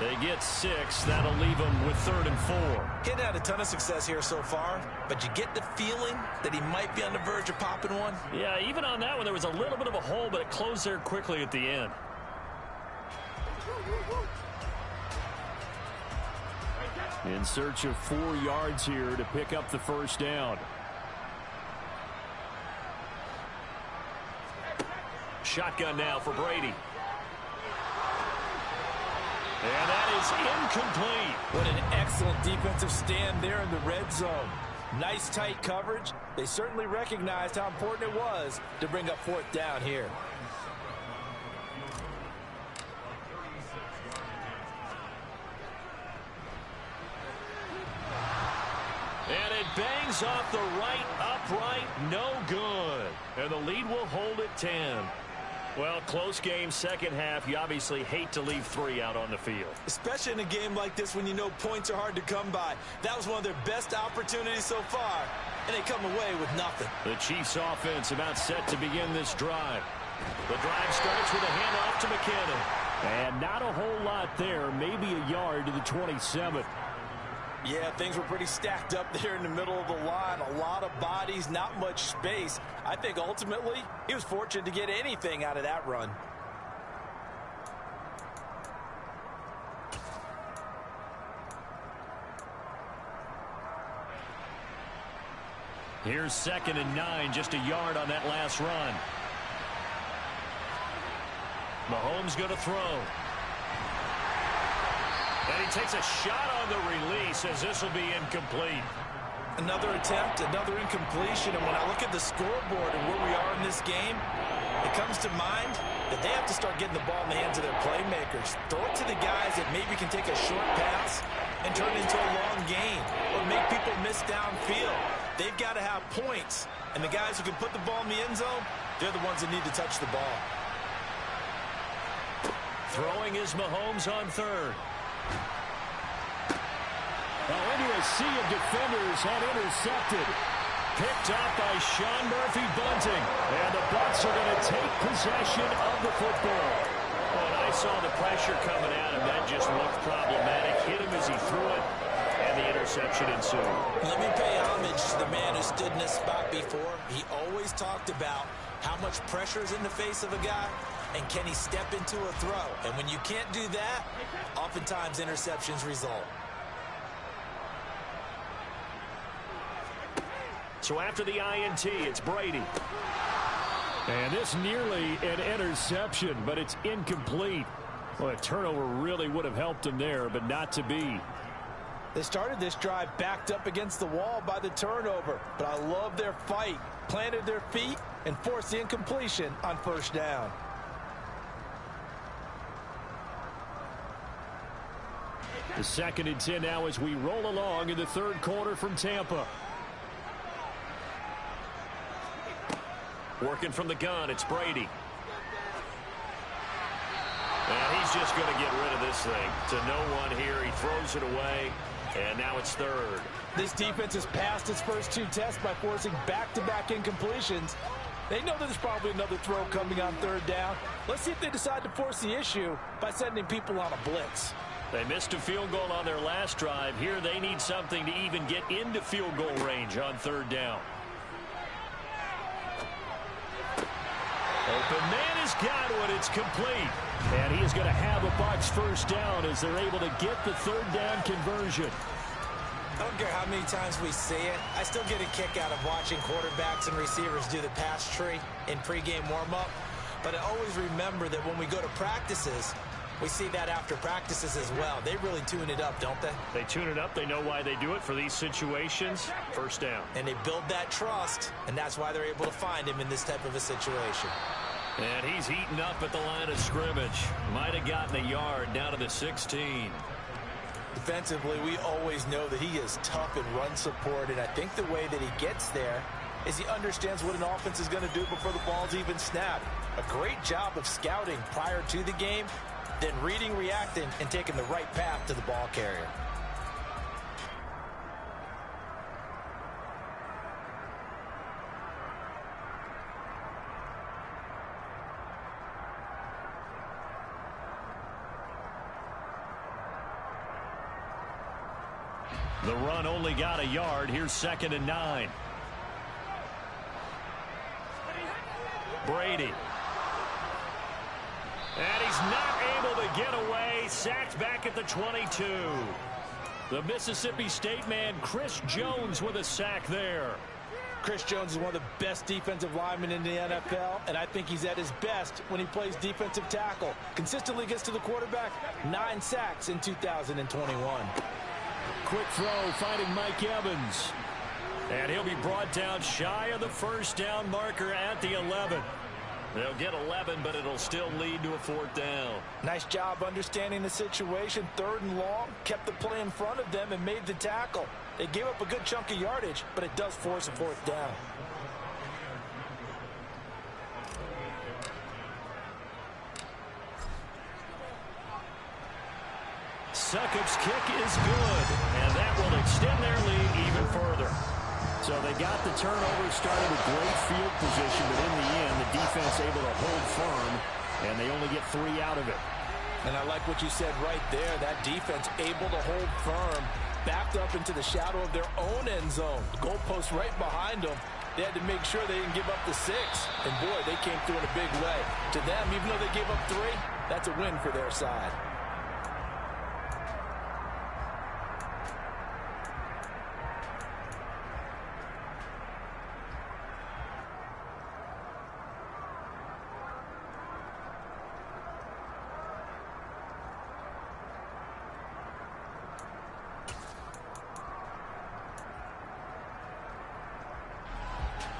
They get 6. That'll leave them with 3rd and 4. He hadn't had a ton of success here so far, but you get the feeling that he might be on the verge of popping one. Yeah, even on that one, there was a little bit of a hole, but it closed there quickly at the end. In search of 4 yards here to pick up the first down. Shotgun now for Brady. And that is incomplete. What an excellent defensive stand there in the red zone. Nice tight coverage. They certainly recognized how important it was to bring up 4th down here. And it bangs off the right upright. No good. And the lead will hold at 10. Well, close game, second half. You obviously hate to leave 3 out on the field. Especially in a game like this when you know points are hard to come by. That was one of their best opportunities so far, and they come away with nothing. The Chiefs offense about set to begin this drive. The drive starts with a handoff to McKinnon. And not a whole lot there, maybe a yard to the 27. Yeah, things were pretty stacked up there in the middle of the line. A lot of bodies, not much space. I think ultimately he was fortunate to get anything out of that run. Here's 2nd and 9, just a yard on that last run. Mahomes going to throw. And he takes a shot on the release as this will be incomplete. Another attempt, another incompletion, and when I look at the scoreboard and where we are in this game, it comes to mind that they have to start getting the ball in the hands of their playmakers. Throw it to the guys that maybe can take a short pass and turn it into a long gain or make people miss downfield. They've got to have points, and the guys who can put the ball in the end zone, they're the ones that need to touch the ball. Throwing is Mahomes on 3rd. Well, into a sea of defenders and intercepted. Picked up by Sean Murphy-Bunting. And the Bucs are going to take possession of the football. When I saw the pressure coming at him, that just looked problematic. Hit him as he threw it, and the interception ensued. Let me pay homage to the man who stood in this spot before. He always talked about how much pressure is in the face of a guy, and can he step into a throw? And when you can't do that, oftentimes interceptions result. So after the INT, it's Brady. And this nearly an interception, but it's incomplete. Well, a turnover really would have helped him there, but not to be. They started this drive backed up against the wall by the turnover, but I love their fight. Planted their feet and forced the incompletion on 1st down. The 2nd and 10 now as we roll along in the 3rd quarter from Tampa. Working from the gun, it's Brady. And he's just going to get rid of this thing. To no one here, he throws it away, and now it's 3rd. This defense has passed its first 2 tests by forcing back-to-back incompletions. They know that there's probably another throw coming on 3rd down. Let's see if they decide to force the issue by sending people on a blitz. They missed a field goal on their last drive. Here they need something to even get into field goal range on 3rd down. Open man has got one. It's complete. And he is going to have a Bucs first down as they're able to get the 3rd down conversion. I don't care how many times we see it. I still get a kick out of watching quarterbacks and receivers do the pass tree in pregame warm-up. But I always remember that when we go to practices, we see that after practices as well. They really tune it up, don't they? They tune it up. They know why they do it for these situations. First down. And they build that trust, and that's why they're able to find him in this type of a situation. And he's heating up at the line of scrimmage. Might have gotten a yard down to the 16. Defensively, we always know that he is tough in run support, and I think the way that he gets there is he understands what an offense is going to do before the ball's even snapped. A great job of scouting prior to the game, then reading, reacting, and taking the right path to the ball carrier. The run only got a yard. Here's 2nd and 9. Brady. And he's not able to get away. Sacked back at the 22. The Mississippi State man, Chris Jones, with a sack there. Chris Jones is one of the best defensive linemen in the NFL, and I think he's at his best when he plays defensive tackle. Consistently gets to the quarterback. 9 sacks in 2021. Quick throw, finding Mike Evans. And he'll be brought down shy of the first down marker at the 11. They'll get 11, but it'll still lead to a 4th down. Nice job understanding the situation. 3rd and long, kept the play in front of them and made the tackle. They gave up a good chunk of yardage, but it does force a 4th down. Succop's kick is good, and that will extend their lead even further. So they got the turnover, started with great field position, but in the end, the defense able to hold firm, and they only get 3 out of it. And I like what you said right there. That defense able to hold firm, backed up into the shadow of their own end zone. Goalpost right behind them. They had to make sure they didn't give up the 6. And, boy, they came through in a big way. To them, even though they gave up 3, that's a win for their side.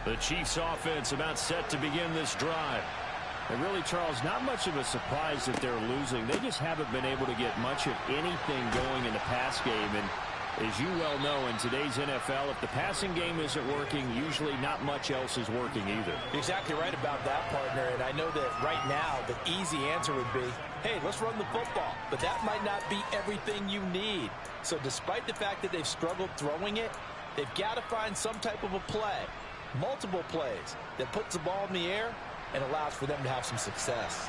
The Chiefs offense about set to begin this drive. And really, Charles, not much of a surprise that they're losing. They just haven't been able to get much of anything going in the pass game. And as you well know, in today's NFL, if the passing game isn't working, usually not much else is working either. You're exactly right about that, partner. And I know that right now the easy answer would be, hey, let's run the football. But that might not be everything you need. So despite the fact that they've struggled throwing it, they've got to find some type of a play. Multiple plays that puts the ball in the air and allows for them to have some success.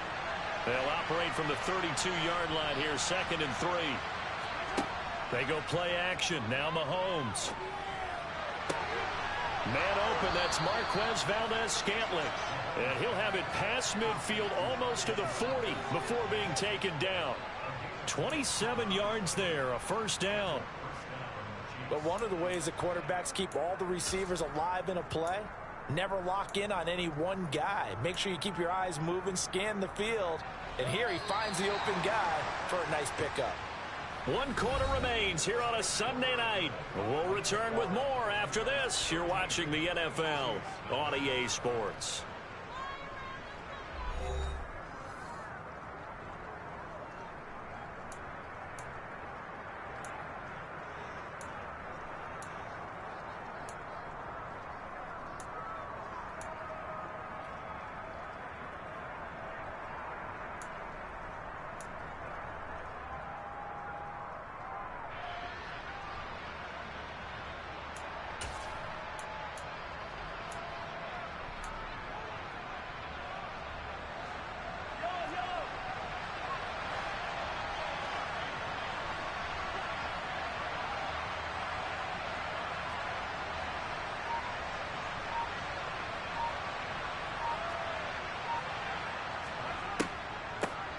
They'll operate from the 32-yard line here, 2nd and 3. They go play action. Now Mahomes. Man open, that's Marquez Valdez-Scantling. And he'll have it past midfield almost to the 40 before being taken down. 27 yards there, a 1st down. But one of the ways that quarterbacks keep all the receivers alive in a play, never lock in on any one guy. Make sure you keep your eyes moving, scan the field. And here he finds the open guy for a nice pickup. 1 quarter remains here on a Sunday night. We'll return with more after this. You're watching the NFL on EA Sports.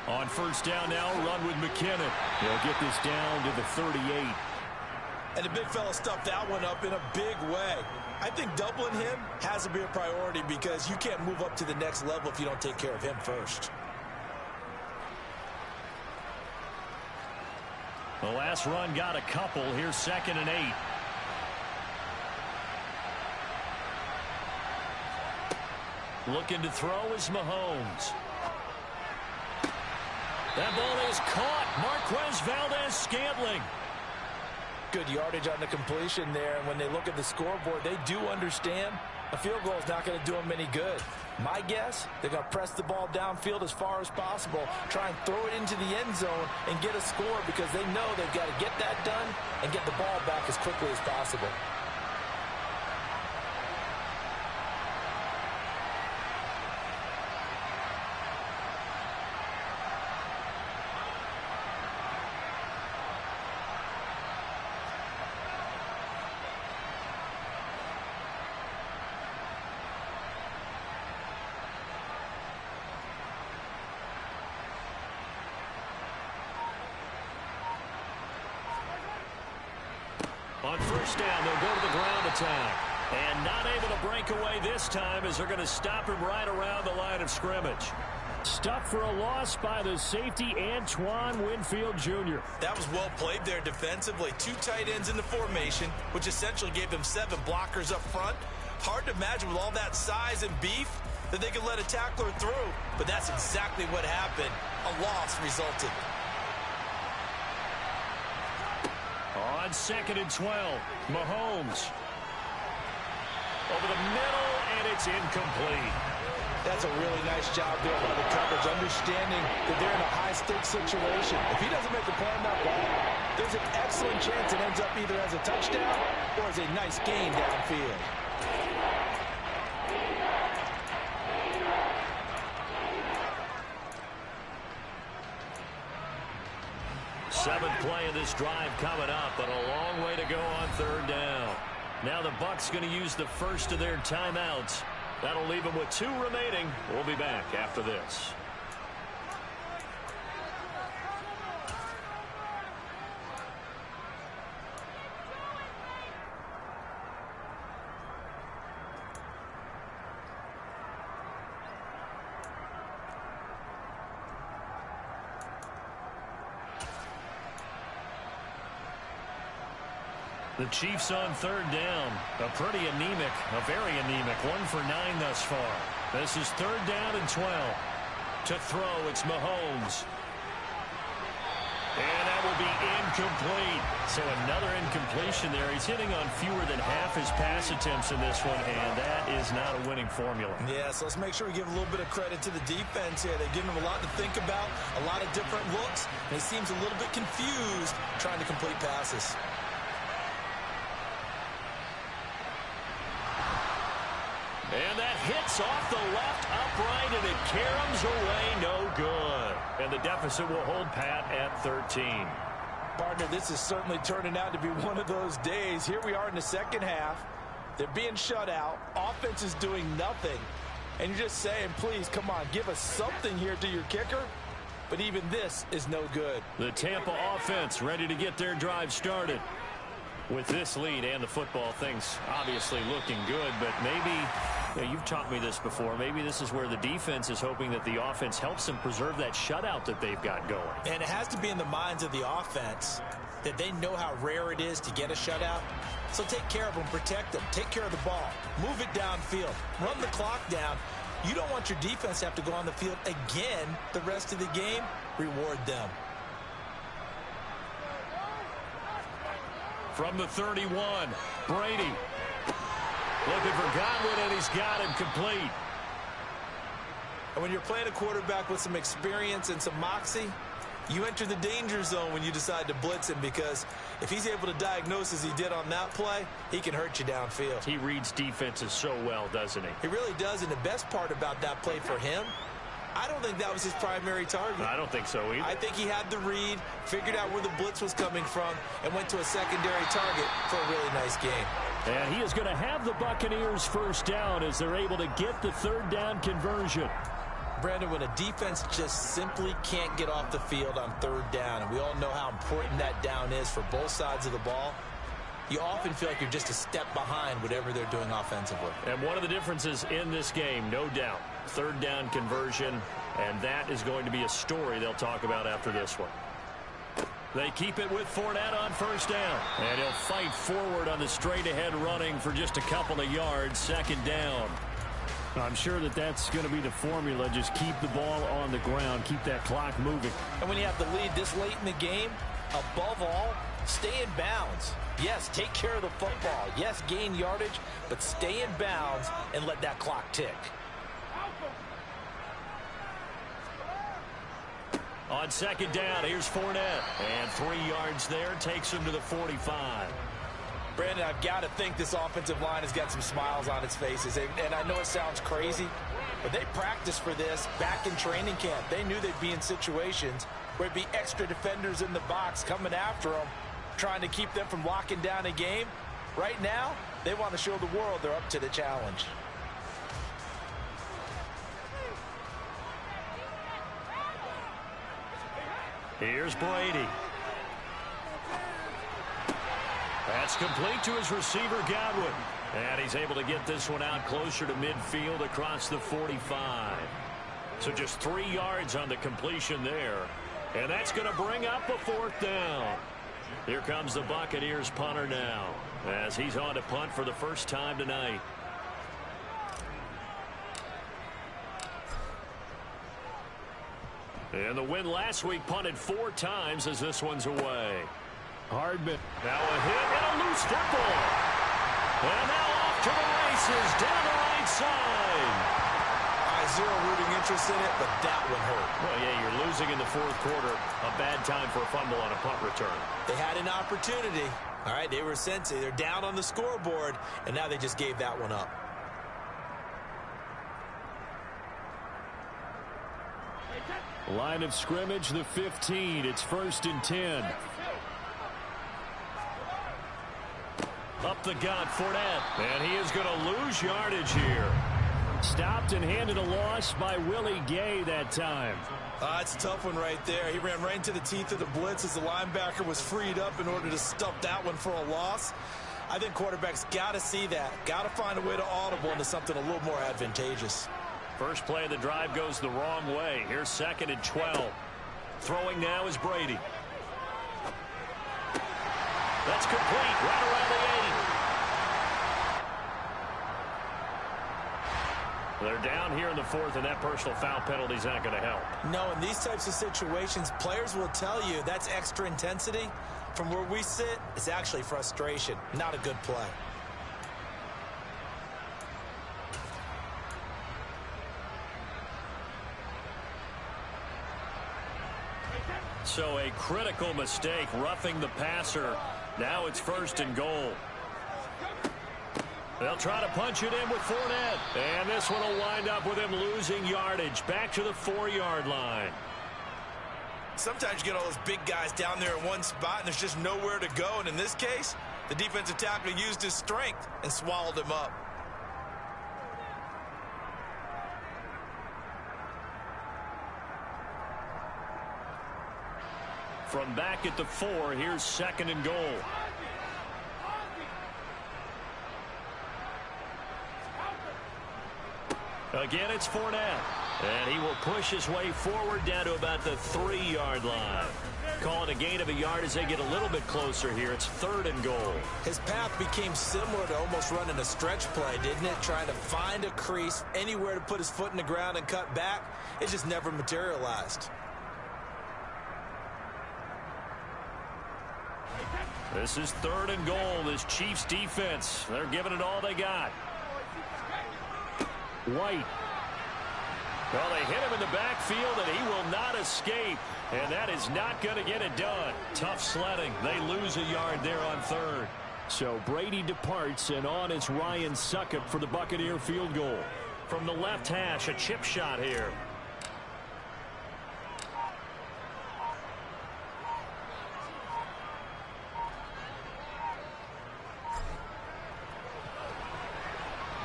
On 1st down now, run with McKinnon. He'll get this down to the 38. And the big fella stuffed that one up in a big way. I think doubling him has to be a priority because you can't move up to the next level if you don't take care of him first. The last run got a couple. Here's 2nd and 8. Looking to throw is Mahomes. That ball is caught. Marquez Valdez-Scantling. Good yardage on the completion there. And when they look at the scoreboard, they do understand a field goal is not going to do them any good. My guess, they're going to press the ball downfield as far as possible, try and throw it into the end zone and get a score because they know they've got to get that done and get the ball back as quickly as possible. On first down, they'll go to the ground attack. And not able to break away this time as they're going to stop him right around the line of scrimmage. Stuck for a loss by the safety, Antoine Winfield Jr. That was well played there defensively. 2 tight ends in the formation, which essentially gave them 7 blockers up front. Hard to imagine with all that size and beef that they could let a tackler through, but that's exactly what happened. A loss resulted. On 2nd and 12, Mahomes. Over the middle, and it's incomplete. That's a really nice job there by the coverage, understanding that they're in a high-stakes situation. If he doesn't make a play on that ball, there's an excellent chance it ends up either as a touchdown or as a nice gain downfield. Seventh play of this drive coming up, but a long way to go on 3rd down. Now the Bucs going to use the first of their timeouts. That'll leave them with 2 remaining. We'll be back after this. The Chiefs on 3rd down. A pretty anemic, a very anemic 1 for 9 thus far. This is 3rd down and 12. To throw, it's Mahomes. And that will be incomplete. So another incompletion there. He's hitting on fewer than half his pass attempts in this one, and that is not a winning formula. Yeah, so let's make sure we give a little bit of credit to the defense here. They've given him a lot to think about, a lot of different looks, and he seems a little bit confused trying to complete passes. And that hits off the left upright, and it caroms away, no good. And the deficit will hold pat at 13. Partner, this is certainly turning out to be one of those days. Here we are in the second half. They're being shut out. Offense is doing nothing. And you're just saying, please, come on, give us something here to your kicker. But even this is no good. The Tampa offense ready to get their drive started. With this lead and the football, things obviously looking good, but maybe, you know, you've taught me this before, maybe this is where the defense is hoping that the offense helps them preserve that shutout that they've got going. And it has to be in the minds of the offense that they know how rare it is to get a shutout. So take care of them, protect them, take care of the ball, move it downfield, run the clock down. You don't want your defense to have to go on the field again the rest of the game. Reward them. From the 31, Brady. Looking for Godwin, and he's got him complete. And when you're playing a quarterback with some experience and some moxie, you enter the danger zone when you decide to blitz him, because if he's able to diagnose as he did on that play, he can hurt you downfield. He reads defenses so well, doesn't he? He really does, and the best part about that play for him, I don't think that was his primary target. I don't think so either. I think he had the read, figured out where the blitz was coming from, and went to a secondary target for a really nice game. And he is going to have the Buccaneers first down as they're able to get the 3rd down conversion. Brandon, when a defense just simply can't get off the field on 3rd down, and we all know how important that down is for both sides of the ball, you often feel like you're just a step behind whatever they're doing offensively. And one of the differences in this game, no doubt, 3rd down conversion, and that is going to be a story they'll talk about after this one. They keep it with Fournette on first down, and he'll fight forward on the straight-ahead running for just a couple of yards, 2nd down. I'm sure that that's going to be the formula. Just keep the ball on the ground, keep that clock moving. And when you have the lead this late in the game, above all, stay in bounds. Yes, take care of the football. Yes, gain yardage, but stay in bounds and let that clock tick. On 2nd down, here's Fournette. And 3 yards there, takes him to the 45. Brandon, I've got to think this offensive line has got some smiles on its faces. And I know it sounds crazy, but they practiced for this back in training camp. They knew they'd be in situations where it'd be extra defenders in the box coming after them, trying to keep them from locking down a game. Right now, they want to show the world they're up to the challenge. Here's Brady. That's complete to his receiver, Godwin. And he's able to get this one out closer to midfield across the 45. So just 3 yards on the completion there. And that's going to bring up a 4th down. Here comes the Buccaneers punter now, as he's on to punt for the first time tonight. And the win last week punted 4 times as this one's away. Hardman. Now a hit and a loose football. And now off to the races down the right side. Zero rooting interest in it, but that one hurt. Well, yeah, you're losing in the 4th quarter. A bad time for a fumble on a punt return. They had an opportunity. All right, they were sensing. They're down on the scoreboard, and now they just gave that one up. Line of scrimmage, the 15. It's 1st and 10. Up the gut, Fournette. And he is going to lose yardage here. Stopped and handed a loss by Willie Gay that time. It's a tough one right there. He ran right into the teeth of the blitz as the linebacker was freed up in order to stuff that one for a loss. I think quarterbacks got to see that. Got to find a way to audible into something a little more advantageous. First play of the drive goes the wrong way. Here's 2nd and 12. Throwing now is Brady. That's complete right around the 8. They're down here in the 4th, and that personal foul penalty is not going to help. No, in these types of situations, players will tell you that's extra intensity. From where we sit, it's actually frustration, not a good play. So a critical mistake, roughing the passer. Now it's 1st and goal. They'll try to punch it in with Fournette. And this one will wind up with him losing yardage. Back to the 4-yard line. Sometimes you get all those big guys down there in one spot, and there's just nowhere to go. And in this case, the defensive tackle used his strength and swallowed him up. From back at the 4, here's 2nd and goal. Again, it's Fournette. And he will push his way forward down to about the 3-yard line. Call it a gain of a yard as they get a little bit closer here. It's 3rd and goal. His path became similar to almost running a stretch play, didn't it? Trying to find a crease, anywhere to put his foot in the ground and cut back. It just never materialized. This is 3rd and goal. This Chiefs defense, they're giving it all they got. White. Well, they hit him in the backfield, and he will not escape. And that is not going to get it done. Tough sledding. They lose a yard there on 3rd. So Brady departs, and on is Ryan Succop for the Buccaneer field goal. From the left hash, a chip shot here.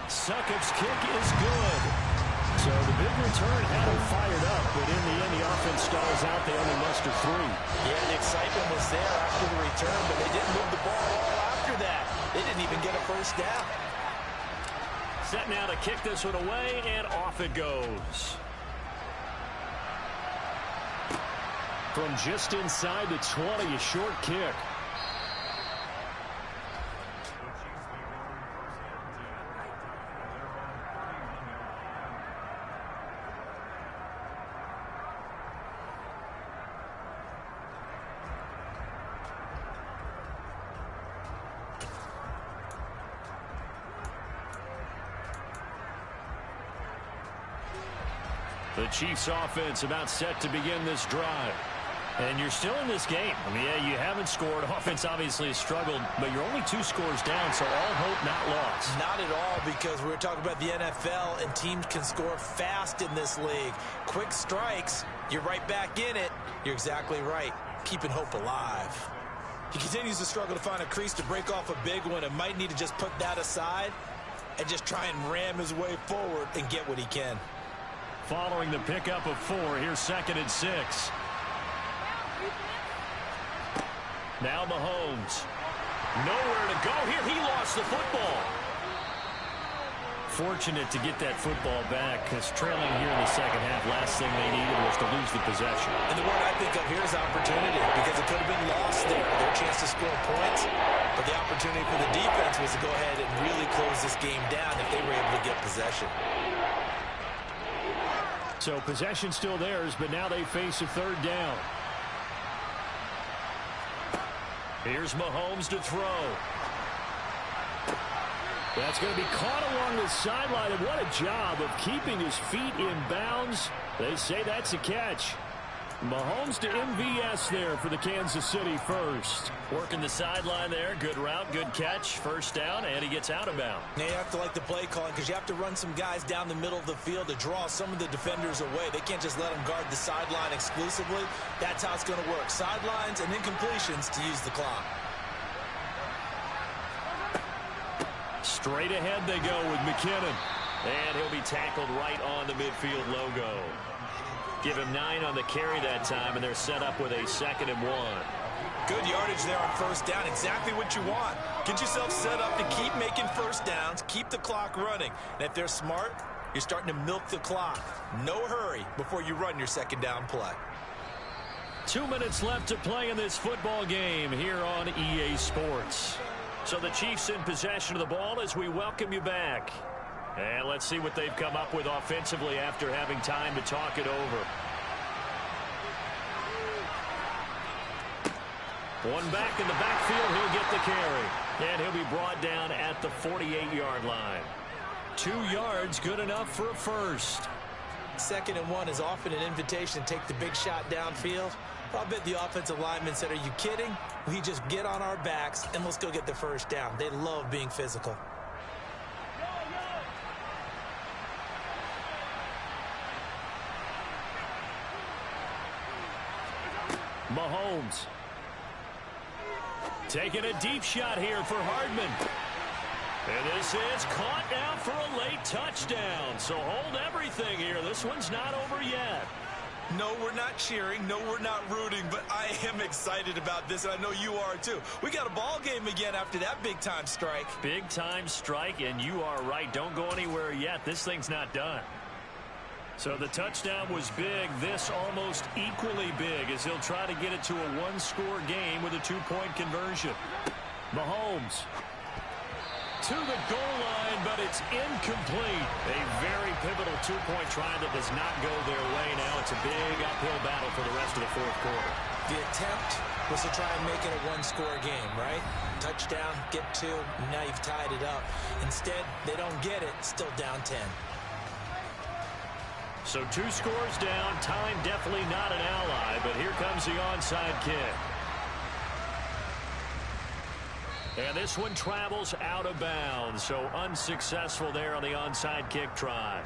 Succop's kick is good. So the big return had him fired up, but in the end, the offense stalls out. They only muster 3. Yeah, the excitement was there after the return, but they didn't move the ball at all after that. They didn't even get a first down. Set now to kick this one away, and off it goes. From just inside the 20, a short kick. The Chiefs offense about set to begin this drive. And you're still in this game. I mean, yeah, you haven't scored. Offense obviously has struggled, but you're only 2 scores down, so all hope not lost. Not at all, because we're talking about the NFL, and teams can score fast in this league. Quick strikes, you're right back in it. You're exactly right. Keeping hope alive. He continues to struggle to find a crease to break off a big one, and might need to just put that aside and just try and ram his way forward and get what he can. Following the pickup of 4, here's 2nd and 6. Now Mahomes. Nowhere to go here. He lost the football. Fortunate to get that football back, because trailing here in the second half, last thing they needed was to lose the possession. And the word I think of here is opportunity, because it could have been lost there, their chance to score points. But the opportunity for the defense was to go ahead and really close this game down if they were able to get possession. So possession still theirs, but now they face a third down. Here's Mahomes to throw. That's going to be caught along the sideline, and what a job of keeping his feet in bounds. They say that's a catch. Mahomes to MVS there for the Kansas City first. Working the sideline there. Good route, good catch. First down, and he gets out of bounds. Now you have to like the play calling, because you have to run some guys down the middle of the field to draw some of the defenders away. They can't just let them guard the sideline exclusively. That's how it's going to work. Sidelines and incompletions to use the clock. Straight ahead they go with McKinnon. And he'll be tackled right on the midfield logo. Give him 9 on the carry that time, and they're set up with a 2nd and 1. Good yardage there on first down. Exactly what you want. Get yourself set up to keep making first downs, keep the clock running. And if they're smart, you're starting to milk the clock. No hurry before you run your second down play. 2 minutes left to play in this football game here on EA Sports. So the Chiefs in possession of the ball as we welcome you back. And let's see what they've come up with offensively after having time to talk it over. One back in the backfield, he'll get the carry. And he'll be brought down at the 48-yard line. 2 yards, good enough for a first. 2nd and 1 is often an invitation to take the big shot downfield. I'll bet the offensive linemen said, are you kidding? We just get on our backs and let's go get the first down. They love being physical. Mahomes. Taking a deep shot here for Hardman. And this is caught now for a late touchdown. So hold everything here. This one's not over yet. No, we're not cheering. No, we're not rooting. But I am excited about this, and I know you are too. We got a ball game again after that big-time strike. Big-time strike, and you are right. Don't go anywhere yet. This thing's not done. So the touchdown was big. This almost equally big as he'll try to get it to a 1-score game with a 2-point conversion. Mahomes to the goal line, but it's incomplete. A very pivotal 2-point try that does not go their way. Now it's a big uphill battle for the rest of the 4th quarter. The attempt was to try and make it a 1-score game, right? Touchdown, get 2, and now you've tied it up. Instead, they don't get it, still down 10. So 2 scores down. Time definitely not an ally, but here comes the onside kick. And this one travels out of bounds, so unsuccessful there on the onside kick try.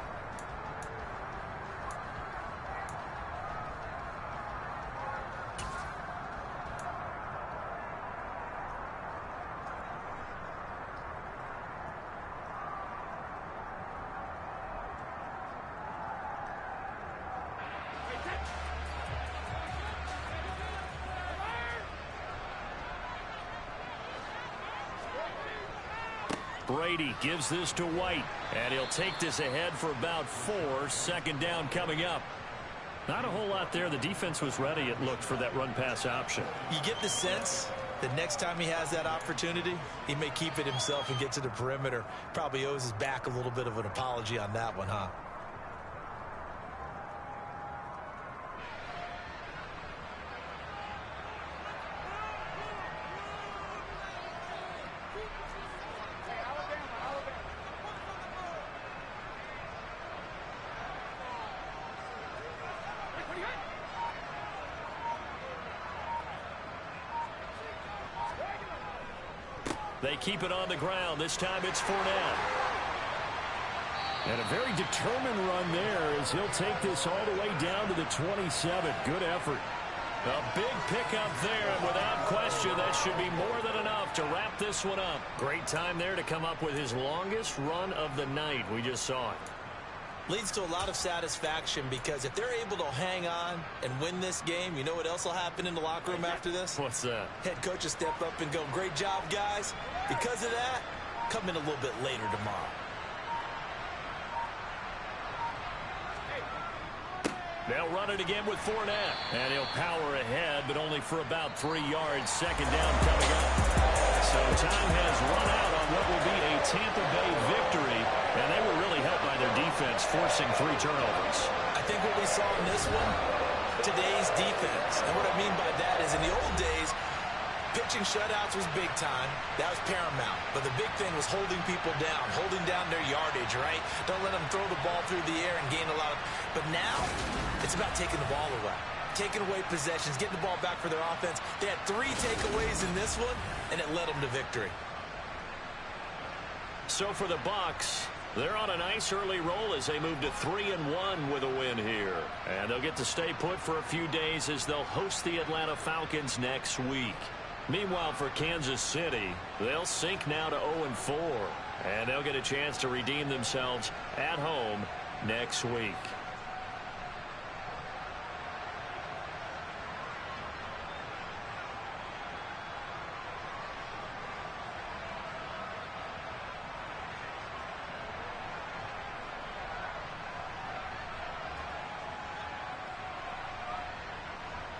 Brady gives this to White, and he'll take this ahead for about 4. 2nd down coming up. Not a whole lot there. The defense was ready, it looked, for that run-pass option. You get the sense that next time he has that opportunity, he may keep it himself and get to the perimeter. Probably owes his back a little bit of an apology on that one, huh? They keep it on the ground. This time it's Fournette. And a very determined run there as he'll take this all the way down to the 27. Good effort. A big pickup there, and without question, that should be more than enough to wrap this one up. Great time there to come up with his longest run of the night. We just saw it. Leads to a lot of satisfaction because if they're able to hang on and win this game, you know what else will happen in the locker room after this? What's that? Head coach will step up and go, great job, guys. Because of that, come in a little bit later tomorrow. They'll run it again with Fournette. And he'll power ahead, but only for about 3 yards. Second down coming up. So time has run out on what will be a Tampa Bay victory. And they were really helped by their defense, forcing 3 turnovers. I think what we saw in this one, today's defense. And what I mean by that is in the old days, pitching shutouts was big time. That was paramount. But the big thing was holding people down, holding down their yardage, right? Don't let them throw the ball through the air and gain a lot of... But now, it's about taking the ball away. Taking away possessions, getting the ball back for their offense. They had 3 takeaways in this one, and it led them to victory. So for the Bucs, they're on a nice early roll as they move to 3-1 with a win here. And they'll get to stay put for a few days as they'll host the Atlanta Falcons next week. Meanwhile, for Kansas City, they'll sink now to 0-4. And they'll get a chance to redeem themselves at home next week.